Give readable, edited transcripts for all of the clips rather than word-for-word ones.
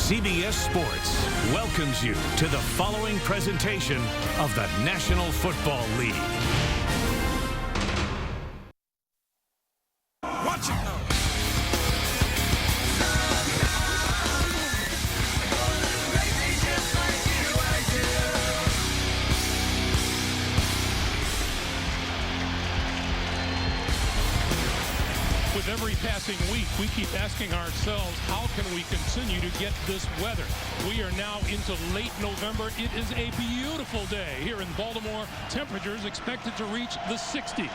CBS Sports welcomes you to the following presentation of the National Football League. Watch it now. With every passing week, we keep asking ourselves, how can we continue to get this weather? We are now into late November. It is a beautiful day here in Baltimore. Temperatures expected to reach the 60s.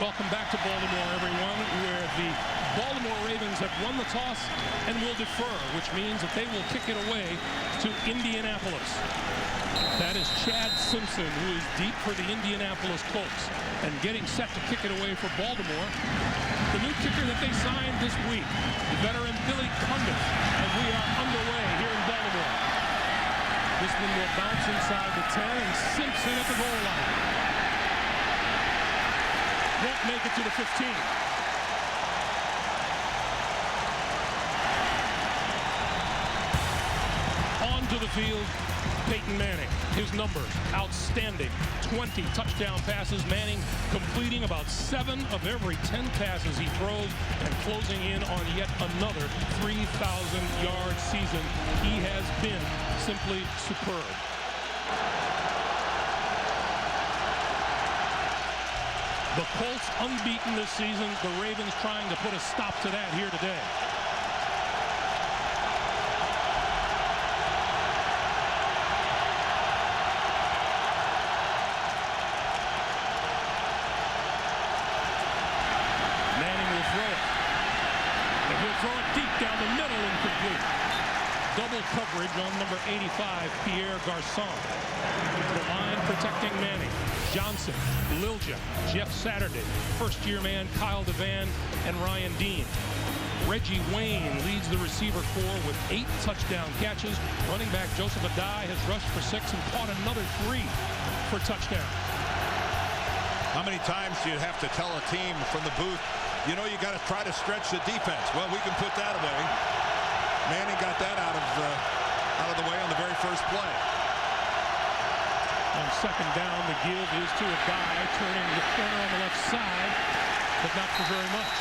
Welcome back to Baltimore, everyone, where the Baltimore Ravens have won the toss and will defer, which means that they will kick it away to Indianapolis. That is Chad Simpson, who is deep for the Indianapolis Colts, and getting set to kick it away for Baltimore. The new kicker that they signed this week, the veteran Billy Cundiff, and we are underway here in Baltimore. This one will bounce inside the 10, and Simpson at the goal line. Won't make it to the 15. Onto the field, Peyton Manning. His numbers, outstanding. 20 touchdown passes. Manning completing about 7 of every 10 passes he throws and closing in on yet another 3,000-yard season. He has been simply superb. The Colts unbeaten this season. The Ravens trying to put a stop to that here today. Throw it deep down the middle, incomplete. Double coverage on number 85, Pierre Garçon. The line protecting Manning. Johnson, Lilja, Jeff Saturday, first-year man Kyle DeVan, and Ryan Dean. Reggie Wayne leads the receiver corps with 8 touchdown catches. Running back Joseph Adai has rushed for 6 and caught another 3 for touchdown. How many times do you have to tell a team from the booth, you know, you got to try to stretch the defense? Well, we can put that away. Manning got that out of the way on the very first play. On second down, the give is to a guy turning the corner on the left side, but not for very much.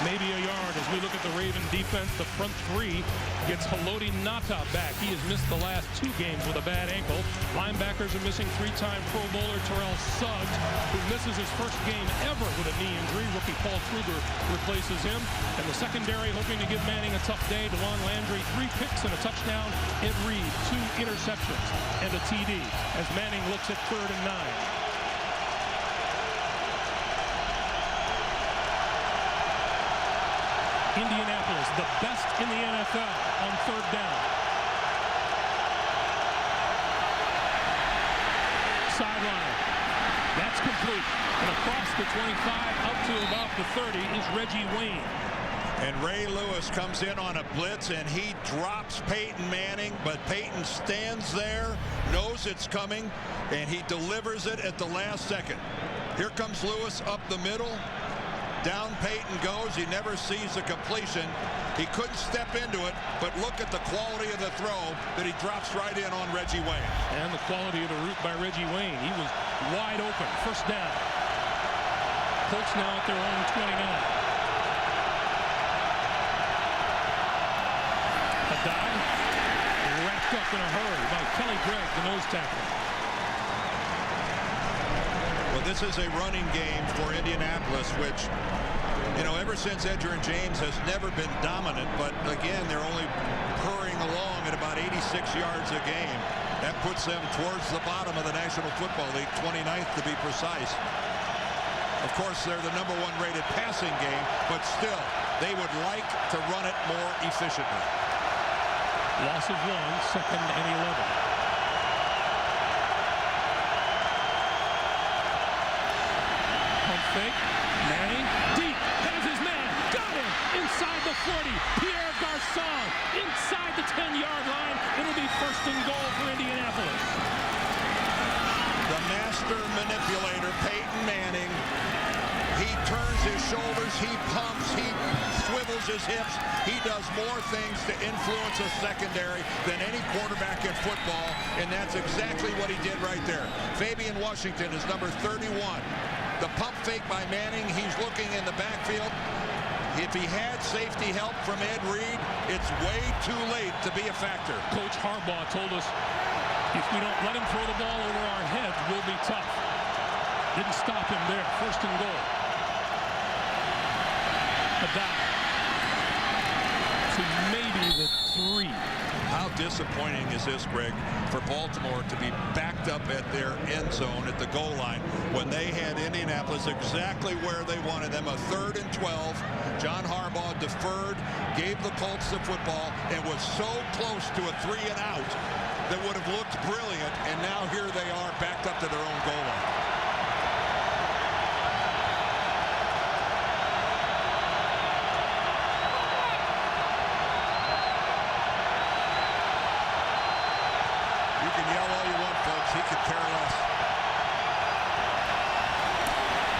Maybe a yard as we look at the Raven defense. The front 3 gets Haloti Ngata back. He has missed the last 2 games with a bad ankle. Linebackers are missing 3-time Pro Bowler Terrell Suggs, who misses his first game ever with a knee injury. Rookie Paul Kruger replaces him. And the secondary hoping to give Manning a tough day. DeLon Landry, 3 picks and a touchdown. Ed Reed, 2 interceptions and a TD as Manning looks at 3rd and 9. Indianapolis, the best in the NFL on 3rd down. Sideline. That's complete. And across the 25 up to about the 30 is Reggie Wayne. And Ray Lewis comes in on a blitz and he drops Peyton Manning, but Peyton stands there, knows it's coming, and he delivers it at the last second. Here comes Lewis up the middle. Down Peyton goes. He never sees the completion. He couldn't step into it, but look at the quality of the throw that he drops right in on Reggie Wayne. And the quality of the route by Reggie Wayne. He was wide open. First down. Colts now at their own 29. Adai wrapped up in a hurry by Kelly Gregg, the nose tackle. Well, this is a running game for Indianapolis, which, you know, ever since Edgerrin James has never been dominant. But again, they're only hurrying along at about 86 yards a game. That puts them towards the bottom of the National Football League, 29th to be precise. Of course, they're the #1 rated passing game, but still, they would like to run it more efficiently. Loss of 1, 2nd and 11. Fake. Manning deep, has his man, got him inside the 40. Pierre Garçon inside the 10-yard line. It'll be 1st and goal for Indianapolis. The master manipulator, Peyton Manning, he turns his shoulders, he pumps, he swivels his hips. He does more things to influence a secondary than any quarterback in football, and that's exactly what he did right there. Fabian Washington is number 31. The pump fake by Manning, he's looking in the backfield. If he had safety help from Ed Reed, it's way too late to be a factor. Coach Harbaugh told us if we don't let him throw the ball over our heads, we'll be tough. Didn't stop him there. First and goal. Adama. So maybe the 3. How disappointing is this, Greg, for Baltimore to be backed up at their end zone at the goal line when they had Indianapolis exactly where they wanted them, a 3rd and 12. John Harbaugh deferred, gave the Colts the football, and was so close to a 3 and out that would have looked brilliant, and now here they are backed up to their own goal line. You can yell all you want, folks. He could care less.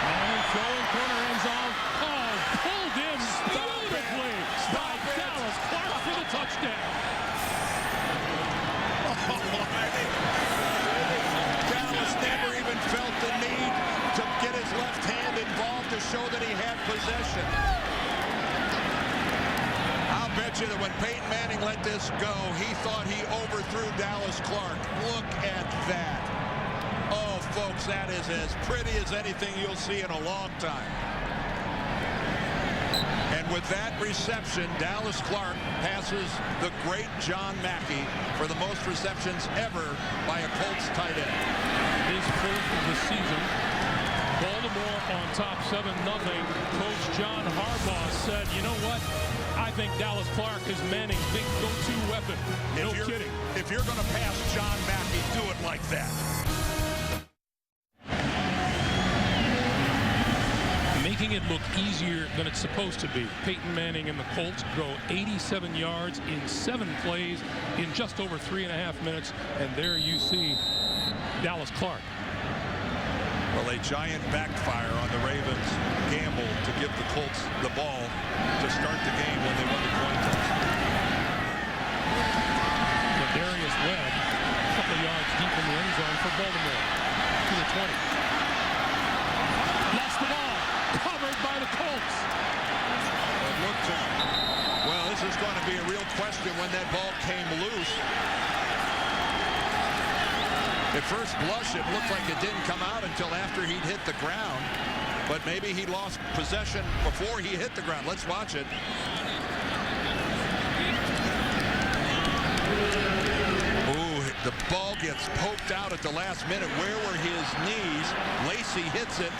And throwing corner end zone. Oh, pulled in beautifully by Dallas Clark for the touchdown. Dallas never even felt the need to get his left hand involved to show that he had possession. I'll bet you that when Peyton Manning let this go, he thought he overthrew Dallas Clark. Look at that. Oh, folks, that is as pretty as anything you'll see in a long time. And with that reception, Dallas Clark passes the great John Mackey for the most receptions ever by a Colts tight end. His 4th of the season. Baltimore on top 7-0. Coach John Harbaugh said, you know what? I think Dallas Clark is Manning's big go-to weapon. No kidding. If you're going to pass John Mackey, do it like that. Making it look easier than it's supposed to be. Peyton Manning and the Colts go 87 yards in 7 plays in just over 3.5 minutes. And there you see Dallas Clark. Well, a giant backfire on the Ravens' gamble to give the Colts the ball to start the game when they won the coin toss. Darius Webb, a couple of yards deep in the end zone for Baltimore. To the 20. Lost the ball. Covered by the Colts. It looked to him. Well, this is going to be a real question when that ball came loose. At first blush, it looked like it didn't come out until after he'd hit the ground. But maybe he lost possession before he hit the ground. Let's watch it. Ooh, the ball gets poked out at the last minute. Where were his knees? Lacy hits it.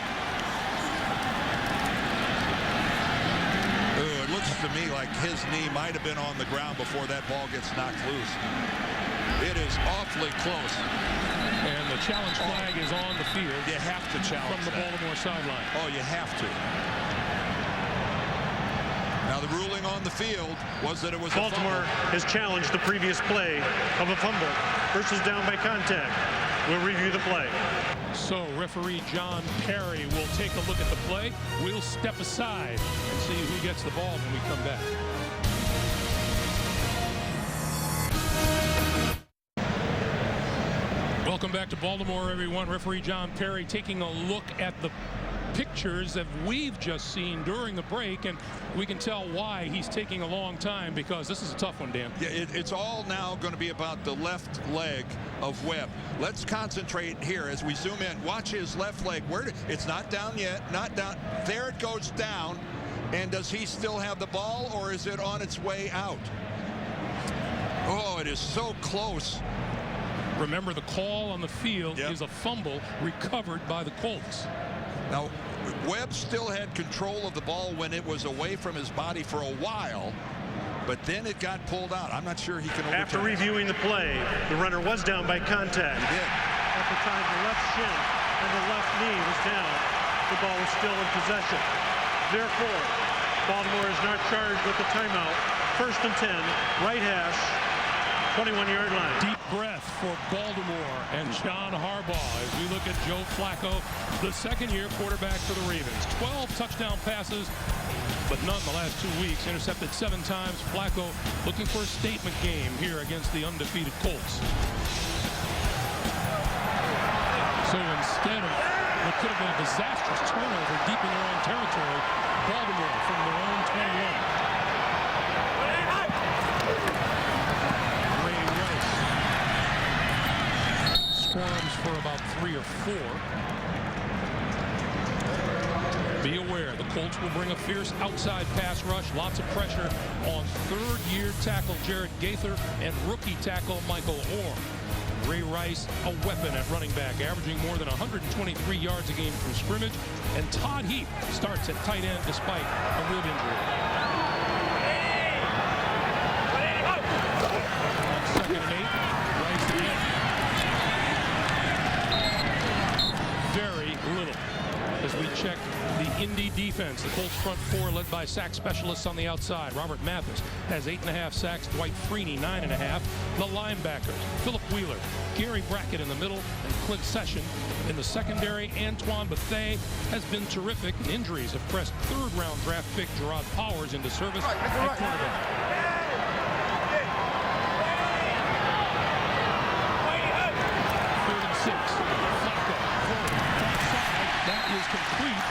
Ooh, it looks to me like his knee might have been on the ground before that ball gets knocked loose. It is awfully close. And the challenge flag is on the field. You have to challenge from the Baltimore sideline. Oh, you have to. Now the ruling on the field was that it was Baltimore has challenged the previous play of a fumble versus down by contact. We'll review the play. So referee John Perry will take a look at the play. We'll step aside and see who gets the ball when we come back. Welcome back to Baltimore, everyone. Referee John Perry taking a look at the pictures that we've just seen during the break, and we can tell why he's taking a long time, because this is a tough one, Dan. Yeah, it's all now going to be about the left leg of Webb. Let's concentrate here as we zoom in. Watch his left leg. It's not down yet, not down. There it goes down. And does he still have the ball, or is it on its way out? Oh, it is so close. Remember, the call on the field is a fumble recovered by the Colts. Now, Webb still had control of the ball when it was away from his body for a while, but then it got pulled out. I'm not sure he can overturn. After reviewing the play, the runner was down by contact. He did. At the time, the left shin and the left knee was down. The ball was still in possession. Therefore, Baltimore is not charged with the timeout. 1st and 10, right hash. 21-yard line. Deep breath for Baltimore and John Harbaugh as we look at Joe Flacco, the second-year quarterback for the Ravens. 12 touchdown passes, but none the last 2 weeks. Intercepted 7 times. Flacco looking for a statement game here against the undefeated Colts. So instead of what could have been a disastrous turnover deep in their own territory, Baltimore from their own 21. Squirms for about 3 or 4. Be aware, the Colts will bring a fierce outside pass rush. Lots of pressure on third-year tackle Jared Gaither and rookie tackle Michael Orr. Ray Rice, a weapon at running back, averaging more than 123 yards a game from scrimmage. And Todd Heap starts at tight end despite a rib injury. On 2nd and 8, Rice again. Very little as we check the Indy defense. The Colts front 4 led by sack specialists on the outside. Robert Mathis has 8.5 sacks. Dwight Freeney 9.5. The linebackers, Philip Wheeler, Gary Brackett in the middle, and Clint Session in the secondary. Antoine Bethea has been terrific. Injuries have pressed 3rd-round draft pick Gerard Powers into service at quarterback. That is complete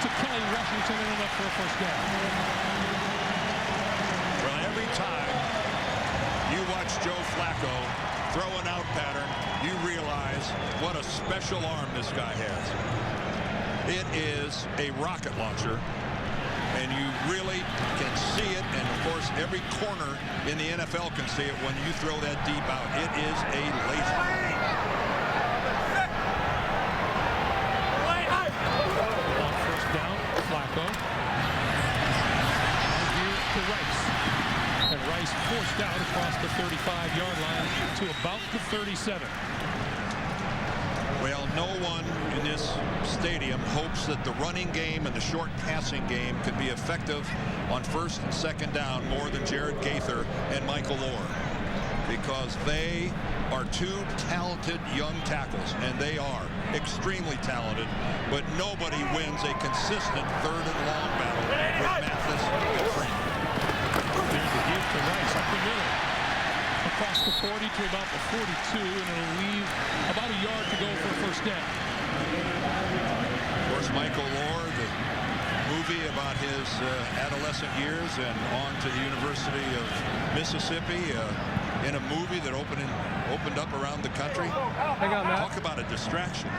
to Kelly Washington and enough for a first down. Well, every time you watch Joe Flacco throw an out pattern, you realize what a special arm this guy has. It is a rocket launcher, and you really can see it. And, of course, every corner in the NFL can see it when you throw that deep out. It is a laser. And Rice forced out across the 35-yard line to about the 37. Well, no one in this stadium hopes that the running game and the short passing game can be effective on 1st and 2nd down more than Jared Gaither and Michael Orr, because they are 2 talented young tackles, and they are extremely talented, but nobody wins a consistent 3rd and long battle with Mathis and Freeney. There's the give to Rice up the middle. Across the 40 to about the 42, and it'll leave about a yard to go for a first down. Of course, Michael Orr, the movie about his adolescent years and on to the University of Mississippi in a movie that opened up around the country. Talk about a distraction.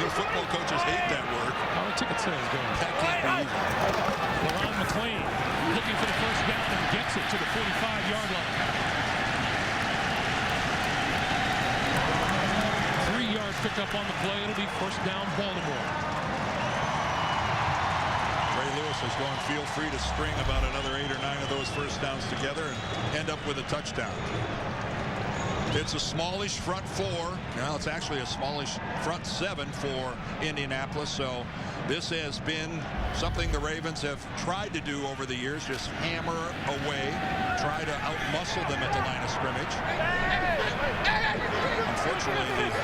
Your football coaches hate that word. How are ticket sales going? That can't be easy. LaRon McClain looking for the first down and gets it to the 45-yard line. 3-yard pickup on the play. It'll be first down Baltimore. Ray Lewis has gone feel free to string about another 8 or 9 of those first downs together and end up with a touchdown. It's a smallish front 4. Now it's actually a smallish front 7 for Indianapolis. So this has been something the Ravens have tried to do over the years, just hammer away, try to outmuscle them at the line of scrimmage. Unfortunately, the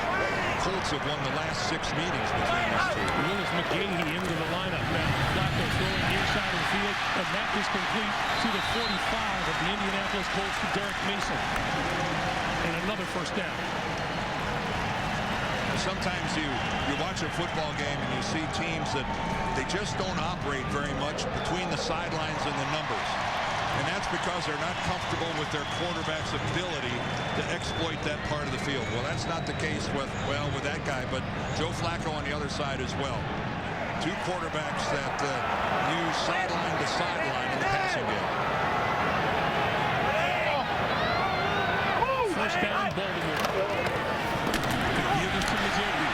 Colts have won the last 6 meetings between these two. Willis McGahee into the lineup now. Flacco throwing near side of the field, and that is complete to the 45 of the Indianapolis Colts to Derek Mason. And another first down. Sometimes you watch a football game and you see teams that they just don't operate very much between the sidelines and the numbers. And that's because they're not comfortable with their quarterback's ability to exploit that part of the field. Well, that's not the case with that guy, but Joe Flacco on the other side as well. 2 quarterbacks that use sideline to sideline in the passing game. First down, Baltimore. Give it to McGahee.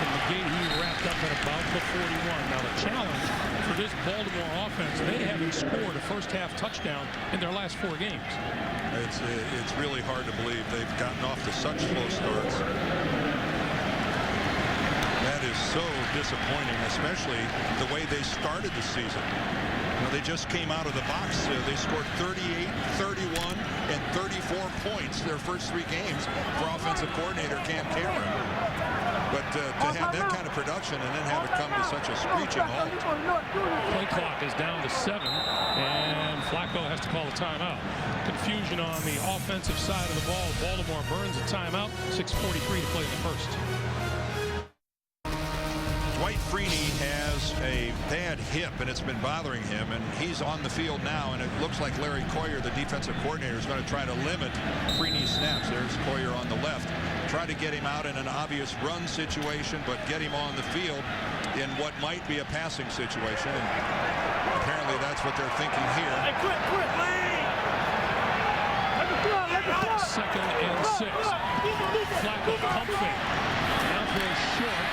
And McGahee wrapped up at about the 41. Now the challenge for this Baltimore offense, they haven't scored a first-half touchdown in their last 4 games. It's really hard to believe they've gotten off to such slow starts. That is so disappointing, especially the way they started the season. They just came out of the box. They scored 38, 31, and 34 points their first 3 games for offensive coordinator Cam Cameron. But to have that kind of production and then have it come to such a screeching halt. Play clock is down to 7, and Flacco has to call a timeout. Confusion on the offensive side of the ball. Baltimore burns a timeout. 6:43 to play in the first. Dwight Freeney has a bad hip, and it's been bothering him, and he's on the field now, and it looks like Larry Coyer, the defensive coordinator, is going to try to limit Freeney's snaps. There's Coyer on the left. Try to get him out in an obvious run situation, but get him on the field in what might be a passing situation. And apparently that's what they're thinking here. Hey, quit, Lee! Second and 6. Flacco pump fake. Now throws short.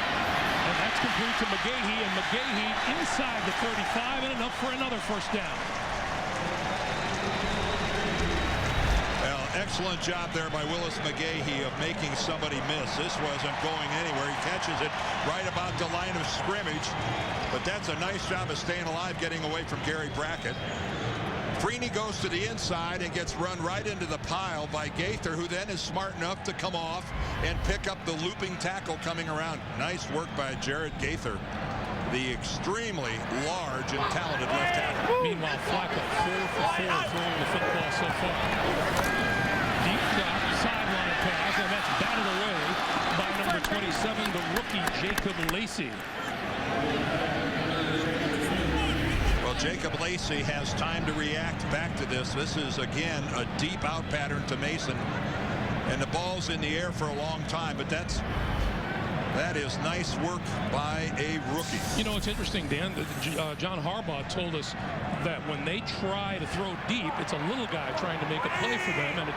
And that's complete to McGahee, and McGahee inside the 35, and enough for another first down. Well, excellent job there by Willis McGahee of making somebody miss. This wasn't going anywhere. He catches it right about the line of scrimmage, but that's a nice job of staying alive, getting away from Gary Brackett. Freeney goes to the inside and gets run right into the pile by Gaither, who then is smart enough to come off and pick up the looping tackle coming around. Nice work by Jared Gaither, the extremely large and talented left tackle. Meanwhile, Flacco 4 for 4 throwing the football so far. Deep drop, sideline pass, and that's batted away by number 27, the rookie Jacob Lacey. Jacob Lacey has time to react back to this. This is, again, a deep out pattern to Mason. And the ball's in the air for a long time, but that is nice work by a rookie. You know, it's interesting, Dan. John Harbaugh told us that when they try to throw deep, it's a little guy trying to make a play for them, and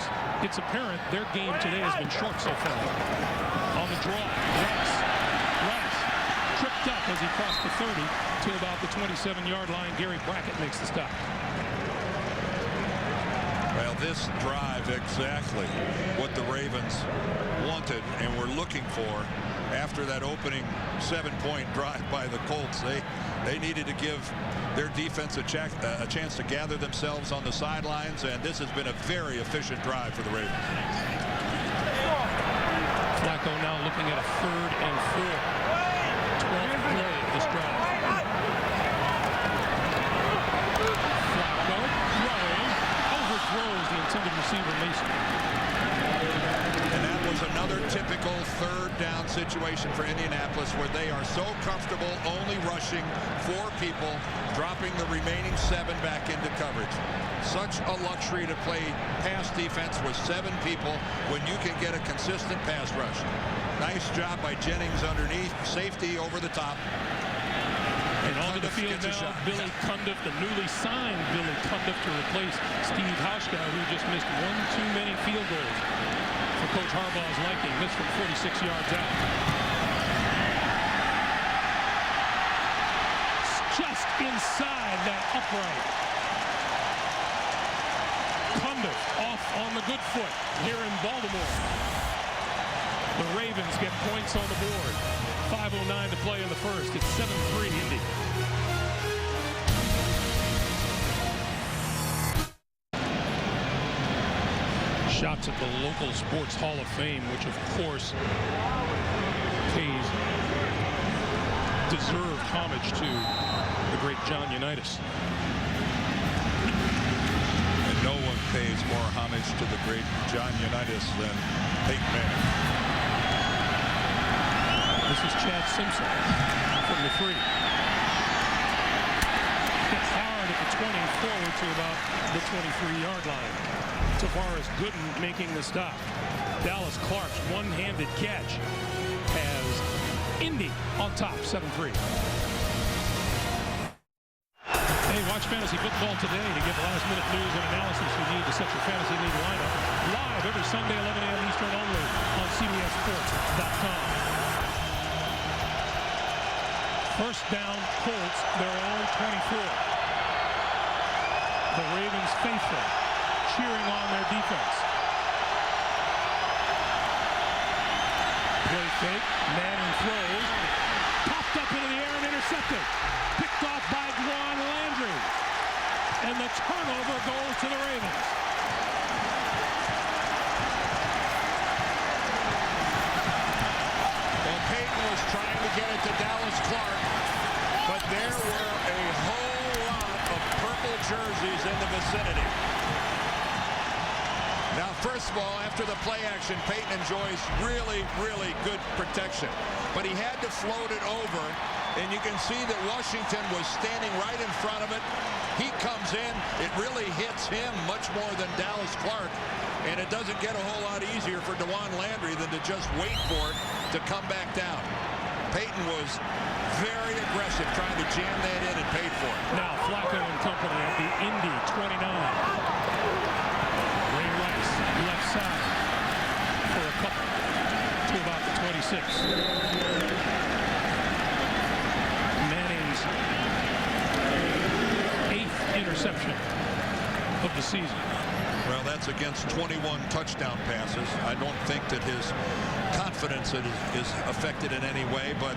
it's apparent their game today has been short so far. On the draw, Rice tripped up as he crossed the 30 to about the 27-yard line. Gary Brackett makes the stop. Well, this drive exactly what the Ravens wanted and were looking for after that opening 7-point drive by the Colts. They needed to give their defense a chance to gather themselves on the sidelines, and this has been a very efficient drive for the Ravens. Flacco now looking at a 3rd and 4. 12th play of this drive. Flacco throwing, overthrows the intended receiver Mason. And that was another typical 3rd down situation for Indianapolis, where they are so comfortable only rushing 4 people, dropping the remaining 7 back into coverage. Such a luxury to play pass defense with 7 people when you can get a consistent pass rush. Nice job by Jennings underneath, safety over the top. And onto the field now, Billy Cundiff, the newly signed Billy Cundiff, to replace Steve Hauschka, who just missed 1 too many field goals for Coach Harbaugh's liking. Missed from 46 yards out. Just inside that upright. Cundiff off on the good foot here in Baltimore. The Ravens get points on the board. 5:09 to play in the first. It's 7-3 Indy. Shots at the local Sports Hall of Fame, which of course pays deserved homage to the great John Unitas. And no one pays more homage to the great John Unitas than Peyton Manning. This is Chad Simpson from the 3. Hits hard at the 20, forward to about the 23-yard line. Tavares Gooden making the stop. Dallas Clark's one-handed catch has Indy on top, 7-3. Hey, watch Fantasy Football today to get last-minute news and analysis you need to set your fantasy league lineup. Live every Sunday, 11 a.m. Eastern only on CBSSports.com. First down, Colts, their own 24. The Ravens faithful, cheering on their defense. Play fake, Manning throws, intercepted. Picked off by Juan Landry. And the turnover goes to the Ravens. Well, Peyton was trying to get it to Dallas Clark, but there were a whole lot of purple jerseys in the vicinity. Now, first of all, after the play action, Peyton enjoys really, really good protection. But he had to float it over, and you can see that Washington was standing right in front of it. He comes in. It really hits him much more than Dallas Clark, and it doesn't get a whole lot easier for Juan Landry than to just wait for it to come back down. Peyton was very aggressive trying to jam that in and paid for it. Now Flacco and company at the Indy 29. Left side for a couple to about the 26. Manning's 8th interception of the season. Well, that's against 21 touchdown passes. I don't think that his confidence is affected in any way, but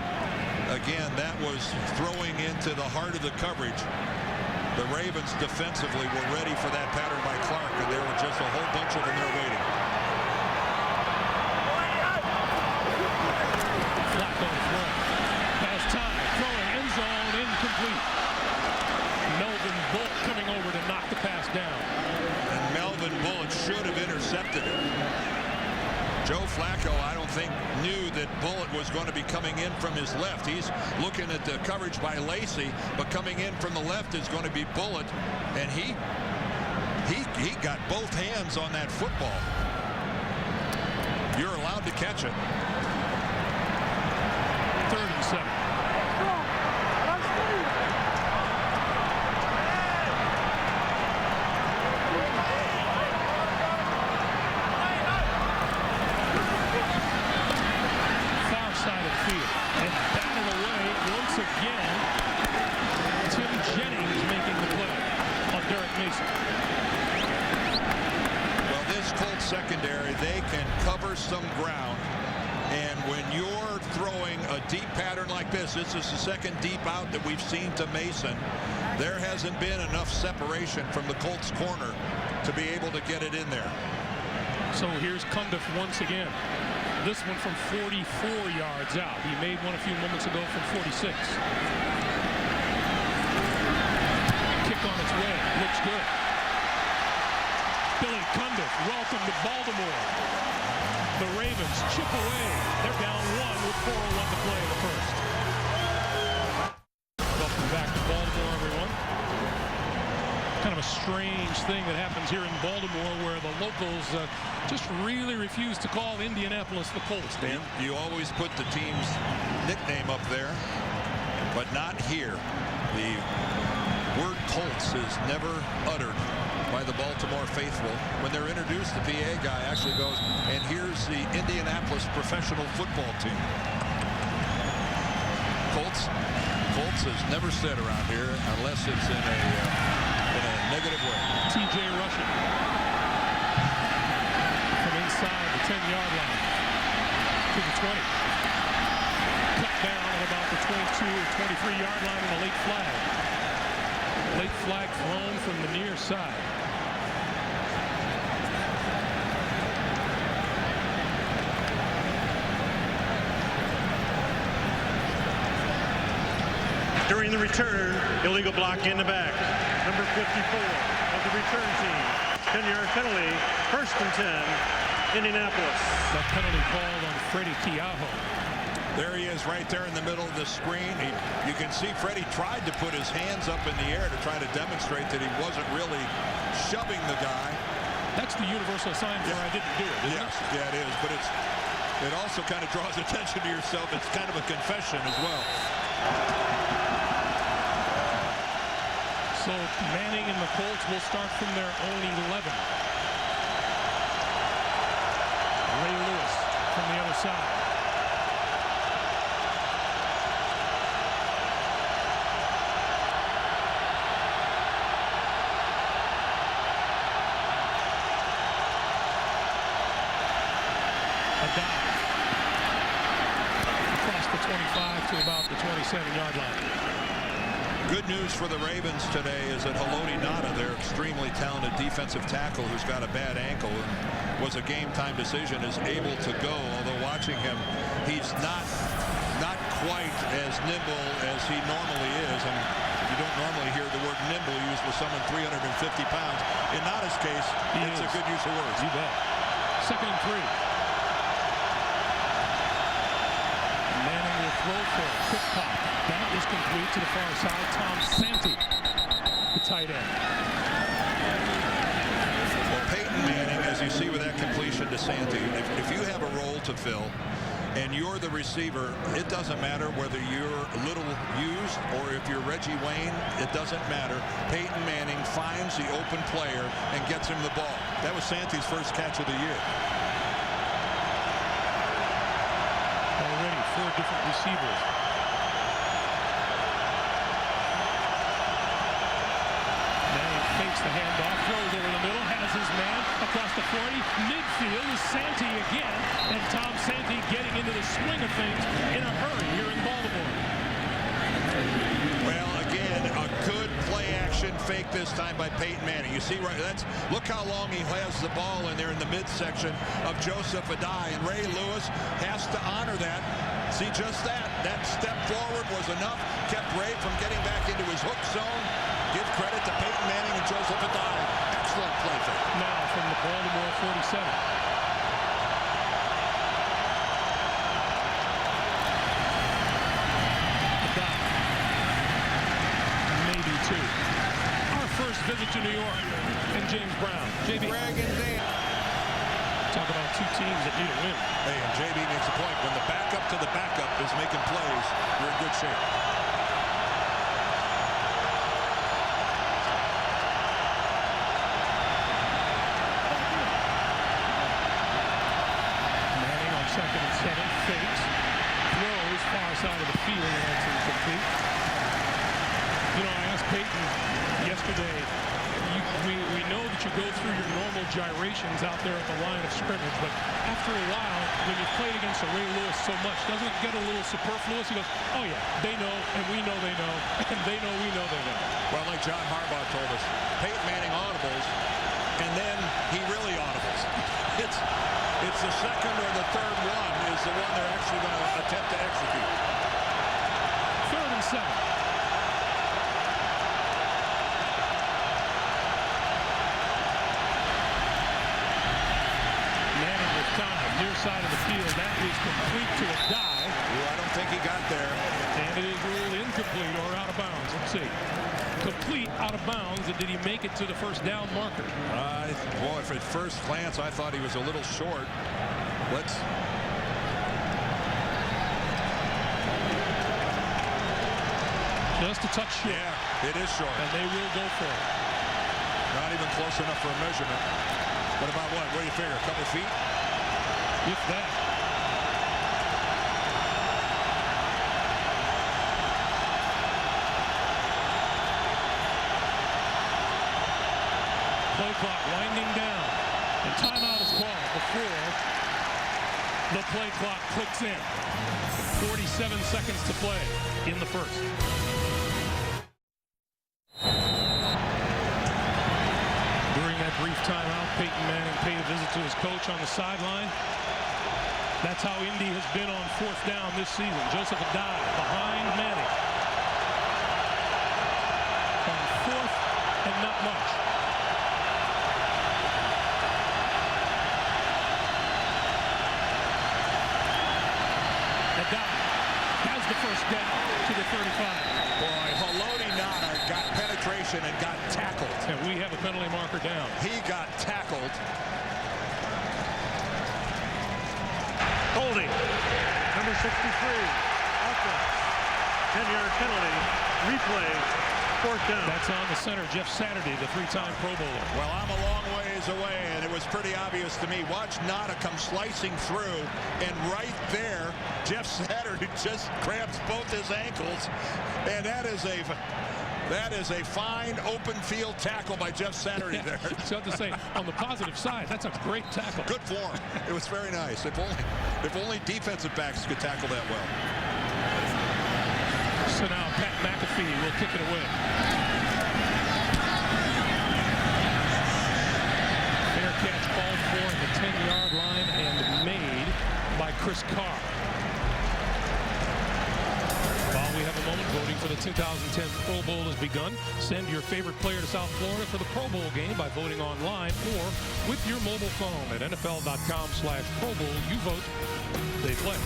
again, that was throwing into the heart of the coverage. The Ravens defensively were ready for that pattern by Clark, and there were just a whole bunch of them there waiting. Flacco throw. Pass time. Throwing end zone incomplete. Melvin Bullock coming over to knock the pass down. And Melvin Bullock should have intercepted it. Joe Flacco, I don't think, knew that Bullock was going to be coming in from his left. He's looking at the coverage by Lacy, but coming in from the left is going to be Bullock, and he got both hands on that football. You're allowed to catch it. 3rd and 7. And batted away once again. Tim Jennings making the play on Derek Mason. Well, this Colts secondary, they can cover some ground. And when you're throwing a deep pattern like this is the second deep out that we've seen to Mason. There hasn't been enough separation from the Colts corner to be able to get it in there. So here's Cundiff once again. This one from 44 yards out. He made one a few moments ago from 46. Kick on its way. Looks good. Billy Cundiff, welcome to Baltimore. The Ravens chip away. They're down 1 with 4:01 to play in the first. Welcome back to Baltimore, everyone. Kind of a strange thing that happens here in Baltimore where the locals just really refuse to call Indianapolis the Colts, Dan. You always put the team's nickname up there, but not here. The word Colts is never uttered by the Baltimore faithful. When they're introduced, the PA guy actually goes, and here's the Indianapolis professional football team. Colts is never said around here unless it's in a negative way. T.J. Rushing from inside the 10-yard line to the 20. Cut down at about the 22 or 23-yard line in a late flag. Late flag thrown from the near side. During the return, illegal block in the back. Number 54 of the return team. 10-yard penalty, 1st and 10, Indianapolis. That penalty called on Freddie Keaho. There he is right there in the middle of the screen. You can see Freddie tried to put his hands up in the air to try to demonstrate that he wasn't really shoving the guy. That's the universal sign for I didn't do it, isn't Yes, it? yeah, it is. But it also kind of draws attention to yourself. It's kind of a confession as well. So Manning and the Colts will start from their own 11. Ray Lewis from the other side. A dive across the 25 to about the 27-yard line. Good news for the Ravens today is that Haloti Ngata, their extremely talented defensive tackle who's got a bad ankle and was a game-time decision, is able to go. Although watching him, he's not quite as nimble as he normally is. And you don't normally hear the word nimble used with someone 350 pounds. In Ngata's case, it's a good use of words. You bet. 2nd and 3. Manning will throw for a quick pop. That is complete to the far side. Tom Santi, the tight end. Well, Peyton Manning, as you see with that completion to Santi, if you have a role to fill and you're the receiver, it doesn't matter whether you're little used or if you're Reggie Wayne, it doesn't matter. Peyton Manning finds the open player and gets him the ball. That was Santi's first catch of the year. Already 4 different receivers. Manning fakes the handoff, throws over the middle, has his man across the 40. Midfield is Santi again, and Tom Santi getting into the swing of things in a hurry here in Baltimore. Well, again, a good play-action fake this time by Peyton Manning. You see, right? Look how long he has the ball in there in the midsection of Joseph Adai, and Ray Lewis has to honor that. See just that. That step forward was enough, kept Ray from getting back into his hook zone. Give credit to Peyton Manning and Joseph Adai. Excellent play fake. Now from the Baltimore 47. Adai. Maybe 2. Our first visit to New York and James Brown. JB. Talk about 2 teams that need a win. Hey, and JB makes a point. When the backup to the backup is making plays, you're in good shape. Manning on 2nd and 7, fakes, throws far side of the field, and that's incomplete. You know, I asked Peyton yesterday, we know that you go through your normal gyrations out there at the line of scrimmage, but after a while, when you played against a Ray Lewis so much, doesn't it get a little superfluous? He goes, oh yeah, they know, and we know they know, and they know we know they know. Well, like John Harbaugh told us, Peyton Manning audibles, and then he really audibles. It's the second or the third one is the one they're actually going to attempt to execute. 3rd and 7. Manning with time, near side of the field. That is complete to Adai. I don't think he got there. And it is ruled incomplete or out of bounds. Let's see. Complete out of bounds, and did he make it to the first down marker? Boy, at first glance, I thought he was a little short. Just a touch short. Yeah, it is short. And they will go for it. Not even close enough for a measurement. What about what? What do you figure? A couple feet? If that. Play clock winding down. And timeout is called before the play clock clicks in. 47 seconds to play in the first. During that brief timeout, Peyton Manning paid a visit to his coach on the sideline. That's how Indy has been on 4th down this season. Joseph Adai behind Manning. On 4th and not much. Adai has the first down to the 35. Boy, Haloti Ngata got penetration and got tackled. And we have a penalty marker down. He got tackled. Holding. Number 63. Offense. 10-yard penalty. Replay. 4th down. That's on the center, Jeff Saturday, the 3-time Pro Bowler. Well, I'm a long ways away, and it was pretty obvious to me. Watch Ngata come slicing through, and right there, Jeff Saturday just grabs both his ankles, and that is a fine open field tackle by Jeff Saturday there. So to say, on the positive side, that's a great tackle. Good form. It was very nice. If only defensive backs could tackle that well. So now Pat McAfee will kick it away. Fair catch called for at the 10-yard line and made by Chris Carr. While we have a moment, voting for the 2010 Pro Bowl has begun. Send your favorite player to South Florida for the Pro Bowl game by voting online or with your mobile phone at NFL.com/Pro Bowl. You vote, they play.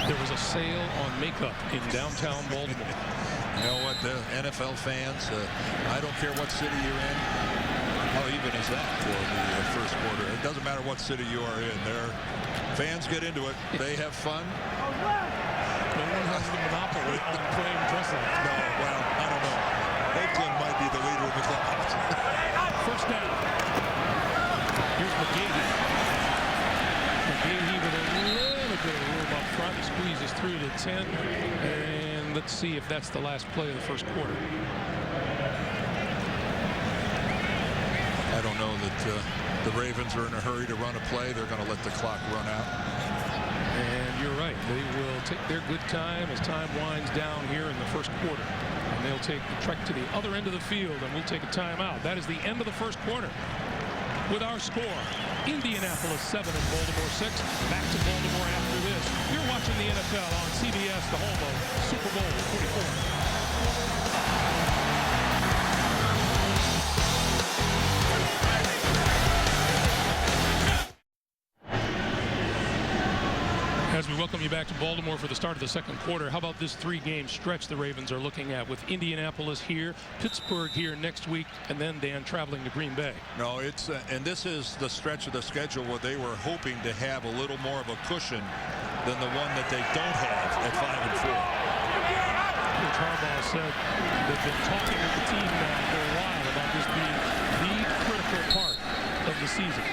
There was a sale on makeup in downtown Baltimore. You know what, the NFL fans, I don't care what city you're in. How even is that for the first quarter? It doesn't matter what city you are in. Their fans get into it. They have fun. No one has the monopoly on playing dress up. No, well, I don't know. Oakland might be the leader of the clubhouse. First down. Here's McGahee. McGahee with a little bit of room up front. He squeezes through to 10. And let's see if that's the last play of the first quarter. I don't know that the Ravens are in a hurry to run a play. They're going to let the clock run out. And you're right. They will take their good time as time winds down here in the first quarter. And they'll take the trek to the other end of the field, and we'll take a timeout. That is the end of the first quarter. With our score, Indianapolis 7 and Baltimore 6. Back to Baltimore after this. You're watching the NFL on CBS, the home of Super Bowl 44. As we welcome you back to Baltimore for the start of the second quarter, how about this three-game stretch the Ravens are looking at with Indianapolis here, Pittsburgh here next week, and then Dan traveling to Green Bay? No, it's and this is the stretch of the schedule where they were hoping to have a little more of a cushion than the one that they don't have at 5-4. Coach Harbaugh said they've been talking with the team now for a while about this being the critical part of the season.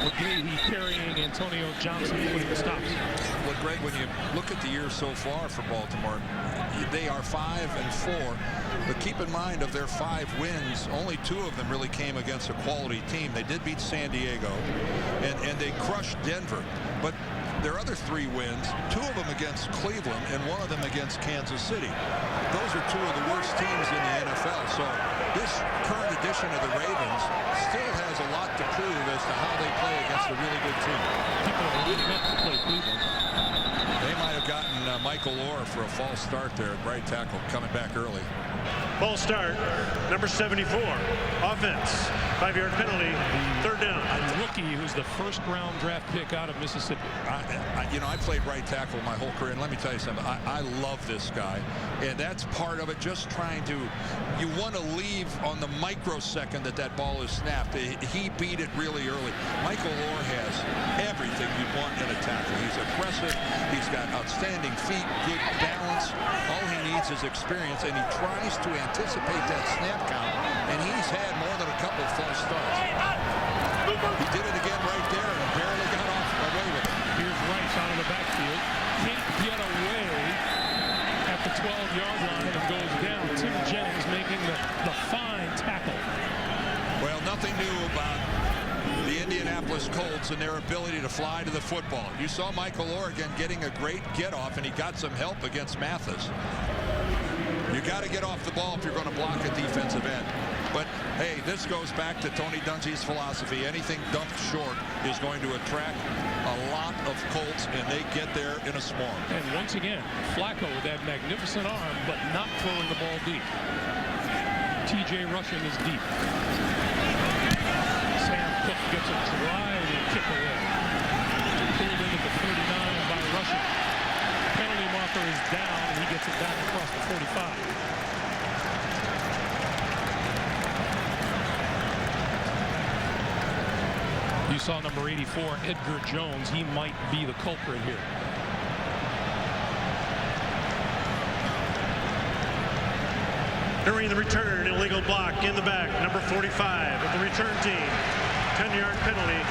McGahee carrying Antonio Johnson, putting the stops. Well, Greg, when you look at the year so far for Baltimore, they are 5-4. But keep in mind, of their 5 wins, only 2 of them really came against a quality team. They did beat San Diego, and they crushed Denver. But their other 3 wins, 2 of them against Cleveland and 1 of them against Kansas City. Those are 2 of the worst teams in the NFL. So this current edition of the Ravens still has a lot to prove as to how they play against a really good team. People are lining up to play Cleveland. They might have gotten Michael Orr for a false start there at right tackle, coming back early. False start, number 74. Offense, 5-yard penalty, third down. A rookie who's the first-round draft pick out of Mississippi. I played right tackle my whole career, and let me tell you something. I love this guy, and that's part of it. Just trying to, you want to leave on the microsecond that ball is snapped. He beat it really early. Michael Orr has everything you want in a tackle. He's aggressive. He's got outstanding feet, good balance. All he needs is experience, and he tries to anticipate that snap count, and he's had more than a couple false starts. He did it again right there and barely got away with it. Here's Rice out of the backfield. Can't get away at the 12-yard line and goes down. Tim Jennings making the fine tackle. Well, nothing new about the Indianapolis Colts and their ability to fly to the football. You saw Michael Oregon getting a great get-off, and he got some help against Mathis. You got to get off the ball if you're going to block a defensive end. But, hey, this goes back to Tony Dungy's philosophy. Anything dumped short is going to attract a lot of Colts, and they get there in a swarm. And once again, Flacco with that magnificent arm, but not throwing the ball deep. T.J. Rushing is deep. Sam Cook gets a driving kick away. Pulled into the 39 by Rushing. Penalty marker is down, and he gets it back across the 45. You saw number 84, Edgar Jones. He might be the culprit here. During the return, illegal block in the back, number 45 of the return team. 10-yard penalty,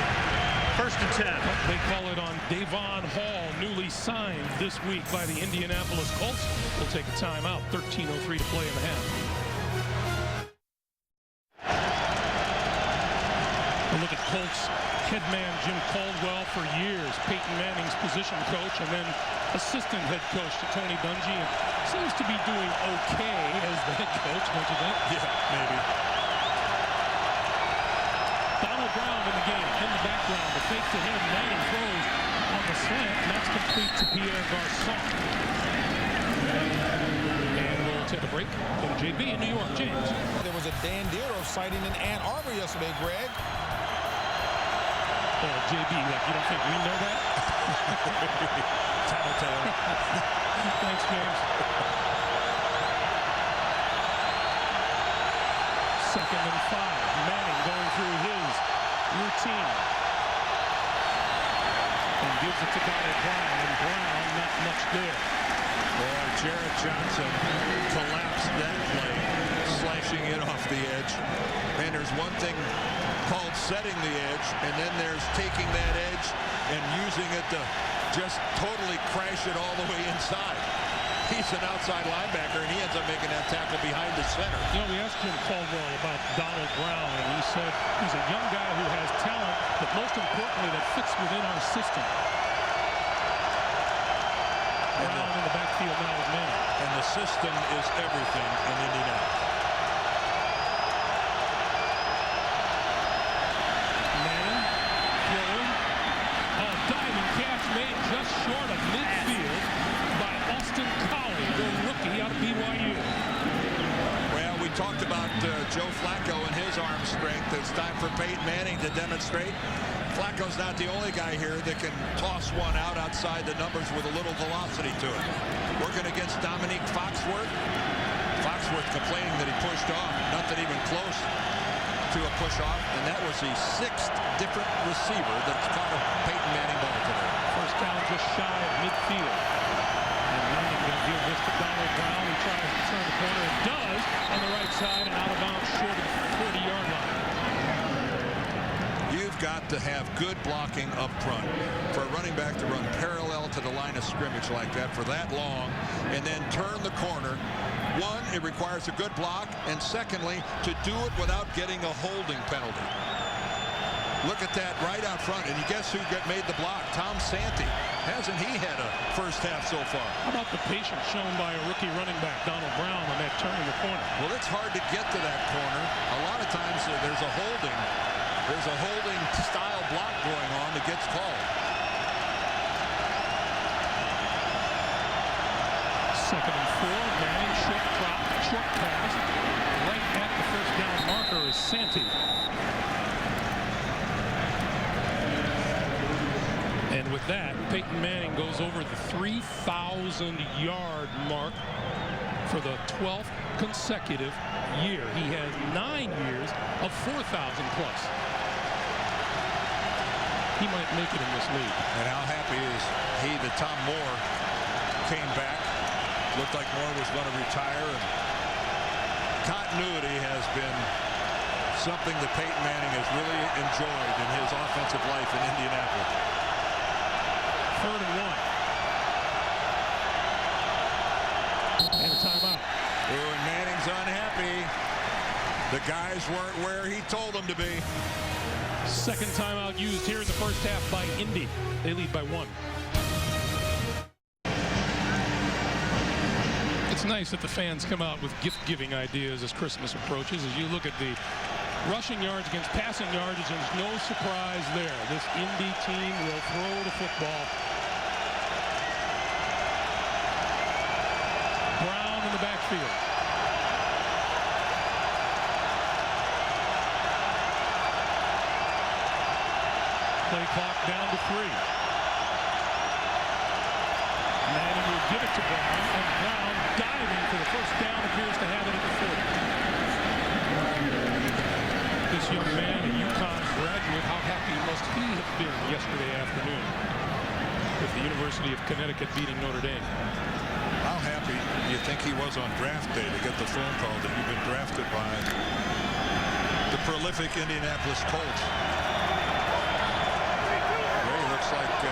first and 10. They call it on Davon Hall, newly signed this week by the Indianapolis Colts. We'll take a timeout, 13:03 to play in the half. A look at Colts head man Jim Caldwell for years, Peyton Manning's position coach, and then assistant head coach to Tony Dungy, and seems to be doing okay as the head coach, don't you think? Yeah, maybe. Donald Brown in the game, in the background, the fake to him, Manning throws on the slant, and that's complete to Pierre Garçon. And we'll take a break. Go to JB in New York. James. There was a Dan Dierdorf sighting in Ann Arbor yesterday, Greg. Oh, JB, like, you don't think we know that? Tattletale. Thanks, James. Second and 5. Manning going through his routine. And gives it to Donald Brown, and Brown not much there. Boy, Jarrett Johnson collapsed that play, slashing it off the edge. And there's one thing called setting the edge, and then there's taking that edge and using it to just totally crash it all the way inside. He's an outside linebacker, and he ends up making that tackle behind the center. You know, we asked Jim Caldwell about Donald Brown, and he said he's a young guy who has talent, but most importantly, that fits within our system. Brown in the backfield now with Manning. And the system is everything in Indianapolis. Manning, throwing. A diving catch made just short of midfield by Austin Collie, the rookie out of BYU. Well, we talked about Joe Flacco and his arm strength. It's time for Peyton Manning to demonstrate. Flacco's not the only guy here that can toss one out outside the numbers with a little velocity to it. Working against Dominique Foxworth. Foxworth complaining that he pushed off. Nothing even close to a push off. And that was the 6th different receiver that's caught a Peyton Manning ball today. First down just shy of midfield. And Manning going to give this to Donald Brown. He tries to turn the corner and does on the right side and out of bounds short of the 30-yard line. You've got to have good blocking up front for a running back to run parallel to the line of scrimmage like that for that long and then turn the corner. One, it requires a good block, and secondly, to do it without getting a holding penalty. Look at that right out front, and you guess who made the block? Tom Santee. Hasn't he had a first half so far? How about the patience shown by a rookie running back, Donald Brown, on that turn in the corner? Well, it's hard to get to that corner. A lot of times there's a holding style block going on that gets called. Second and 4. Manning short drop, short pass. Right at the first down marker is Santee. And with that, Peyton Manning goes over the 3,000-yard mark for the 12th consecutive year. He has 9 years of 4,000 plus. He might make it in this league. And how happy is he that Tom Moore came back? Looked like Moore was going to retire. And continuity has been something that Peyton Manning has really enjoyed in his offensive life in Indianapolis. 3rd and 1. And a timeout. Oh, and Manning's unhappy. The guys weren't where he told them to be. Second timeout used here in the first half by Indy. They lead by 1. It's nice that the fans come out with gift-giving ideas as Christmas approaches. As you look at the rushing yards against passing yards, there's no surprise there. This Indy team will throw the football. Brown in the backfield. Play clock down to 3. Manning will give it to Brown, and Brown diving for the first down appears to have it at the 40. This young man, a UConn graduate, how happy must he have been yesterday afternoon with the University of Connecticut beating Notre Dame. How happy do you think he was on draft day to get the phone call that you've been drafted by the prolific Indianapolis Colts? Like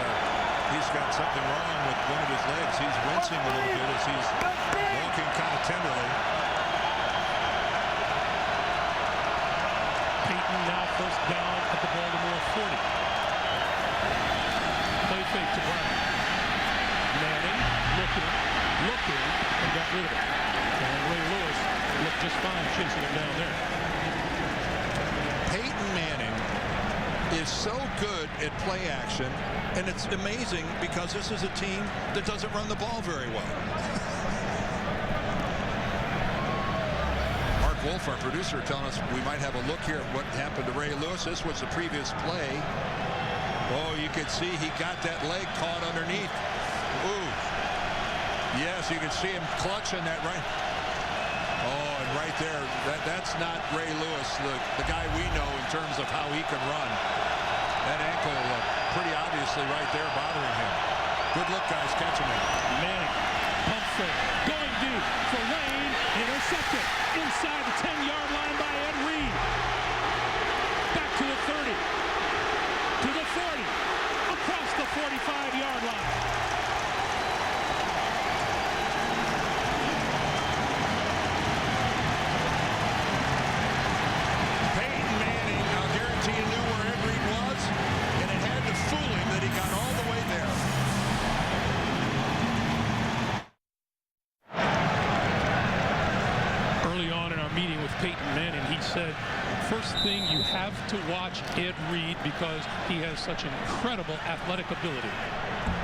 he's got something wrong with one of his legs. He's wincing a little bit as he's walking kind of tenderly. Peyton Peyton now first down at the Baltimore 40. Play fake to Brown. Manning looking, and got rid of it. And Ray Lewis looked just fine chasing him down there. Peyton Manning is so good at play action, and it's amazing because this is a team that doesn't run the ball very well. Mark Wolf, our producer, telling us we might have a look here at what happened to Ray Lewis. This was the previous play. Oh, you could see he got that leg caught underneath. Ooh. Yes, you can see him clutching that right. Oh, and right there, that's not Ray Lewis, the guy we know in terms of how he can run. That ankle pretty obviously right there bothering him. Good look, guys, catching it. Manning, pump fake, going deep for Lane, intercepted inside the 10-yard line by Ed Reed. Back to the 30, to the 40, across the 45-yard line. Peyton Manning, I'll guarantee you knew where Ed Reed was, and it had to fool him that he got all the way there. Early on in our meeting with Peyton Manning, he said, first thing, you have to watch Ed Reed because he has such incredible athletic ability.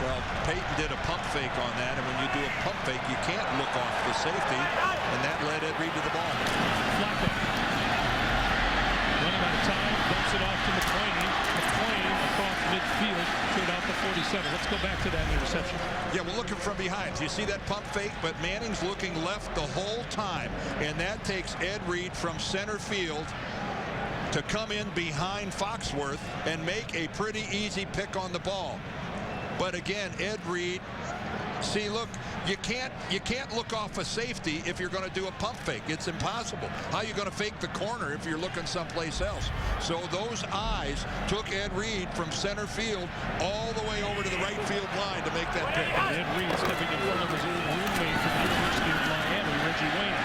Well, Peyton did a pump fake on that, and when you do a pump fake, you can't look off the safety, and that led Ed Reed to the ball. Flacco. Running out of time, dumps it off to McClain. McClain across midfield, cleared out the 47. Let's go back to that interception. Yeah, we're looking from behind. You see that pump fake, but Manning's looking left the whole time, and that takes Ed Reed from center field to come in behind Foxworth and make a pretty easy pick on the ball. But again, Ed Reed, see, look, you can't look off a safety if you're going to do a pump fake. It's impossible. How are you going to fake the corner if you're looking someplace else? So those eyes took Ed Reed from center field all the way over to the right field line to make that pick. And Ed Reed stepping in front of his old roommate from the University of Miami, Reggie Wayne.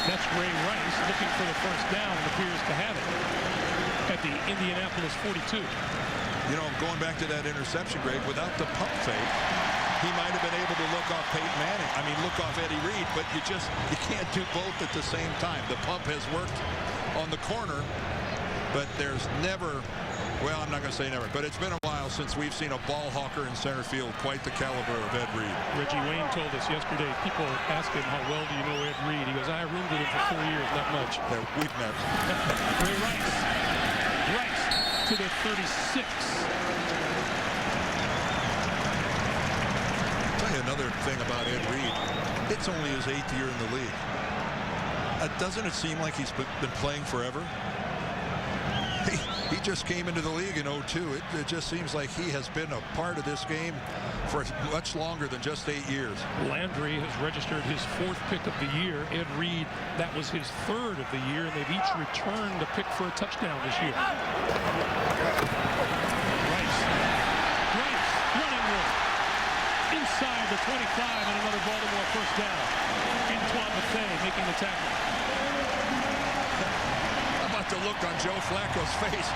That's Ray Rice looking for the first down and appears to have it at the Indianapolis 42. You know, going back to that interception, Greg, without the pump fake, he might have been able to look off Peyton Manning. I mean, look off Eddie Reed, but you can't do both at the same time. The pump has worked on the corner, but there's never, well, I'm not going to say never, but it's been a while since we've seen a ball hawker in center field, quite the caliber of Ed Reed. Reggie Wayne told us yesterday, people asked him, how well do you know Ed Reed? He goes, I roomed with him for 4 years, not much. Yeah, we've met. Ray Rice. Rice to the 36. Another thing about Ed Reed, it's only his 8th year in the league. Doesn't it seem like he's been playing forever? He just came into the league in 2002. It just seems like he has been a part of this game for much longer than just 8 years. Landry has registered his 4th pick of the year. Ed Reed, that was his 3rd of the year, and they've each returned a pick for a touchdown this year. Rice running room. Inside the 25 and another Baltimore first down. Antoine Mathey making the tackle. How about the look on Joe Flacco's face?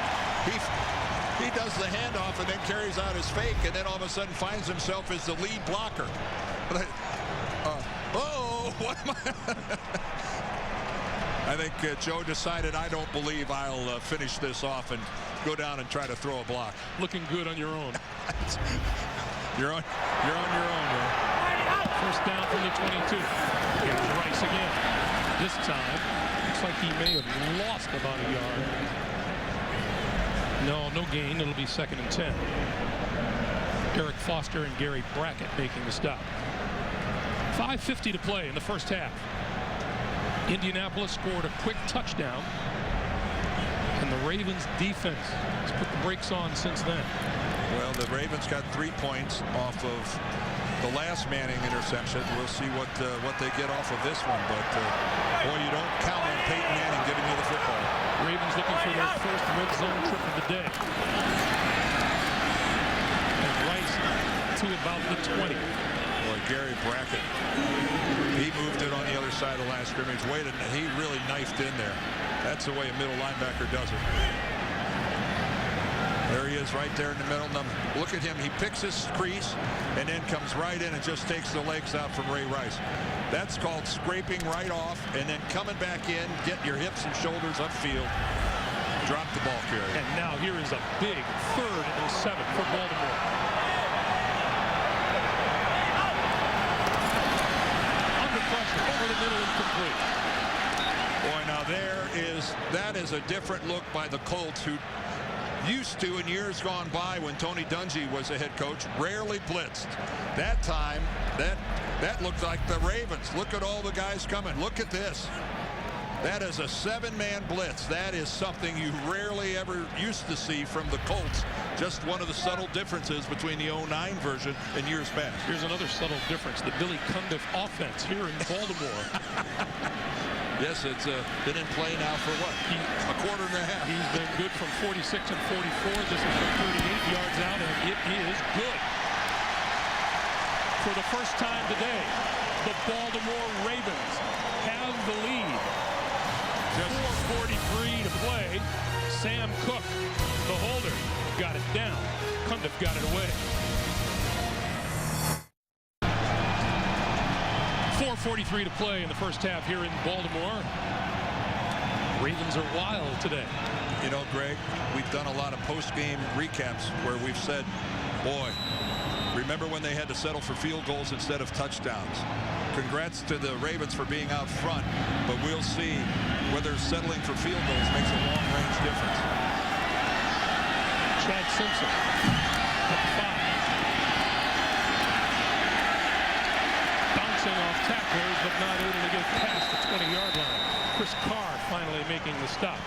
He does the handoff and then carries out his fake, and then all of a sudden finds himself as the lead blocker. What am I think Joe decided, I don't believe I'll finish this off and go down and try to throw a block. Looking good on your own. You're on your own, man. First down from the 22. Here's Rice again. This time, looks like he may have lost about a yard. No gain. It'll be 2nd and 10. Eric Foster and Gary Brackett making the stop. 5:50 to play in the first half. Indianapolis scored a quick touchdown, and the Ravens defense has put the brakes on since then. Well, the Ravens got 3 points off of the last Manning interception. We'll see what they get off of this one. But, boy, you don't count on Peyton Manning giving you the football. Ravens looking for their first red zone trip of the day. And Rice to about the 20. Boy, Gary Brackett. He moved it on the other side of the last scrimmage. He really knifed in there. That's the way a middle linebacker does it. There he is right there in the middle. Look at him. He picks his crease and then comes right in and just takes the legs out from Ray Rice. That's called scraping right off and then coming back in, get your hips and shoulders upfield. Drop the ball carrier. And now here is a big 3rd and 7 for Baltimore. Under pressure, over the middle, incomplete. Boy, now that is a different look by the Colts, who used to, in years gone by when Tony Dungy was the head coach, rarely blitzed. That time, that looked like the Ravens. Look at all the guys coming. Look at this. That is a 7-man blitz. That is something you rarely ever used to see from the Colts. Just one of the subtle differences between the 09 version and years past. Here's another subtle difference. The Billy Cundiff offense here in Baltimore. Yes, it's been in play now for what? A quarter and a half. He's been good from 46 and 44. This is from 38 yards out, and it is good. For the first time today, the Baltimore Ravens have the lead. Just 4:43 to play. Sam Cook, the holder, got it down. Cundiff got it away. 4:43 to play in the first half here in Baltimore. Ravens are wild today. You know, Greg, we've done a lot of post-game recaps where we've said, boy, remember when they had to settle for field goals instead of touchdowns? Congrats to the Ravens for being out front, but we'll see whether settling for field goals makes a long-range difference. Chad Simpson at 5. Bouncing off tacklers, but not able to get past the 20-yard line. Chris Carr finally making the stop.